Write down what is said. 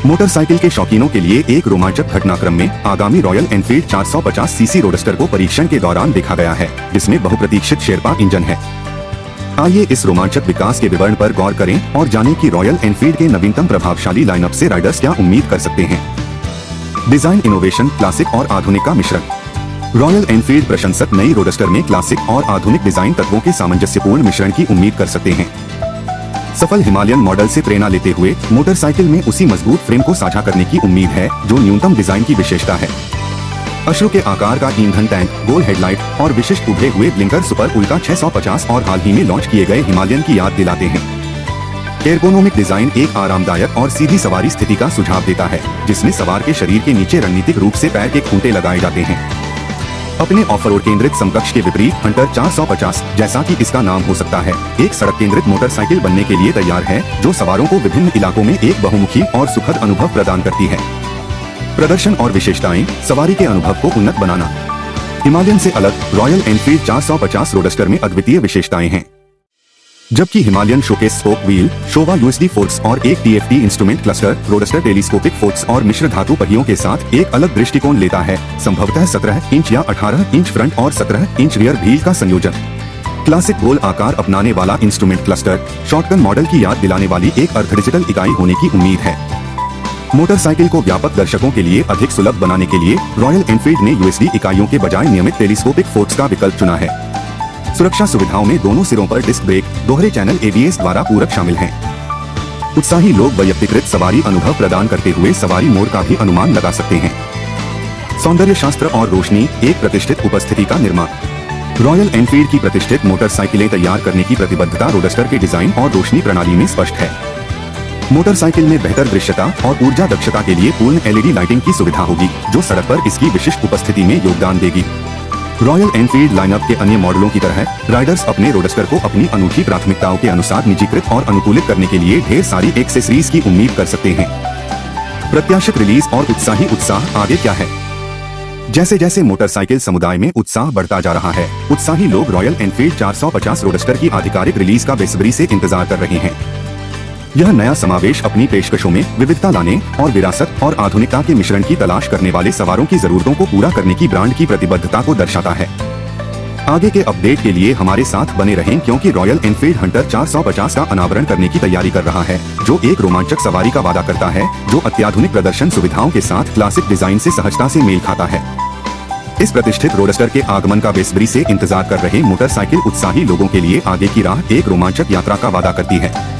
Motorcycle के शौकीनों के लिए एक रोमांचक घटनाक्रम में आगामी रॉयल एनफील्ड 450 सीसी रोडस्टर को परीक्षण के दौरान देखा गया है, जिसमें बहुप्रतीक्षित शेरपा इंजन है। आइए इस रोमांचक विकास के विवरण पर गौर करें और जानें कि रॉयल एनफील्ड के नवीनतम प्रभावशाली लाइनअप से राइडर्स क्या उम्मीद कर सकते हैं। डिजाइन इनोवेशन, क्लासिक और आधुनिक का मिश्रण। रॉयल एनफील्ड प्रशंसक नई रोडस्टर में क्लासिक और आधुनिक डिजाइन तत्वों के सामंजस्यपूर्ण मिश्रण की उम्मीद कर सकते हैं। सफल हिमालयन मॉडल से प्रेरणा लेते हुए मोटरसाइकिल में उसी मजबूत फ्रेम को साझा करने की उम्मीद है जो न्यूनतम डिजाइन की विशेषता है। अश्रु के आकार का ईंधन टैंक, गोल हेडलाइट और विशिष्ट उभरे हुए ब्लिंकर सुपर उल्का 650 और हाल ही में लॉन्च किए गए हिमालयन की याद दिलाते हैं। एर्गोनोमिक डिजाइन एक आरामदायक और सीधी सवारी स्थिति का सुझाव देता है, जिसमें सवार के शरीर के नीचे रणनीतिक रूप से पैर के खूंटे लगाए जाते हैं। अपने ऑफ-रोड केंद्रित समकक्ष के विपरीत हंटर 450, जैसा कि इसका नाम हो सकता है, एक सड़क केंद्रित मोटरसाइकिल बनने के लिए तैयार है, जो सवारों को विभिन्न इलाकों में एक बहुमुखी और सुखद अनुभव प्रदान करती है। प्रदर्शन और विशेषताएं, सवारी के अनुभव को उन्नत बनाना। हिमालयन से अलग रॉयल एनफील्ड 450 रोडस्टर में अद्वितीय विशेषताएं हैं। जबकि Himalayan showcase spoke wheel, Showa USD forks और एक TFT instrument cluster, roadster telescopic forks और मिश्र धातु पहियों के साथ एक अलग दृष्टिकोण लेता है, संभवतः 17 इंच या 18 इंच फ्रंट और 17 इंच रियर व्हील का संयोजन। क्लासिक गोल आकार अपनाने वाला इंस्ट्रूमेंट क्लस्टर, शॉटगन मॉडल की याद दिलाने वाली एक अर्ध डिजिटल इकाई होने की उम्मीद है। मोटरसाइकिल को व्यापक दर्शकों के लिए अधिक सुलभ बनाने के लिए रॉयल एनफील्ड ने यूएसडी इकाइयों के बजाय नियमित टेलीस्कोपिक फोर्क्स का विकल्प चुना है। सुरक्षा सुविधाओं में दोनों सिरों पर डिस्क ब्रेक, दोहरे चैनल एबीएस द्वारा पूरक शामिल हैं। उत्साही लोग वैयक्तिकृत सवारी अनुभव प्रदान करते हुए सवारी मोड का भी अनुमान लगा सकते हैं। सौंदर्य शास्त्र और रोशनी, एक प्रतिष्ठित उपस्थिति का निर्माण। रॉयल एनफील्ड की प्रतिष्ठित मोटरसाइकिलें तैयार करने की प्रतिबद्धता रोडस्टर के डिजाइन और रोशनी प्रणाली में स्पष्ट है। मोटरसाइकिल में बेहतर दृश्यता और ऊर्जा दक्षता के लिए पूर्ण एलईडी लाइटिंग की सुविधा होगी, जो सड़क पर इसकी विशिष्ट उपस्थिति में योगदान देगी। रॉयल एनफील्ड लाइनअप के अन्य मॉडलों की तरह राइडर्स अपने रोडस्टर को अपनी अनूठी प्राथमिकताओं के अनुसार निजीकृत और अनुकूलित करने के लिए ढेर सारी एक्सेसरीज की उम्मीद कर सकते हैं। प्रत्याशित रिलीज और उत्साही उत्साह आगे क्या है? जैसे जैसे मोटरसाइकिल समुदाय में उत्साह बढ़ता जा रहा है, उत्साही लोग रॉयल एनफील्ड 450 रोडस्टर की आधिकारिक रिलीज का बेसब्री से इंतजार कर रहे हैं। यह नया समावेश अपनी पेशकशों में विविधता लाने और विरासत और आधुनिकता के मिश्रण की तलाश करने वाले सवारों की जरूरतों को पूरा करने की ब्रांड की प्रतिबद्धता को दर्शाता है। आगे के अपडेट के लिए हमारे साथ बने रहें, क्योंकि रॉयल एनफील्ड हंटर 450 का अनावरण करने की तैयारी कर रहा है, जो एक रोमांचक सवारी का वादा करता है, जो अत्याधुनिक प्रदर्शन सुविधाओं के साथ क्लासिक डिजाइन से सहजता से मेल खाता है। इस प्रतिष्ठित रोडस्टर के आगमन का बेसब्री से इंतजार कर रहे मोटरसाइकिल उत्साही लोगों के लिए आगे की राह एक रोमांचक यात्रा का वादा करती है।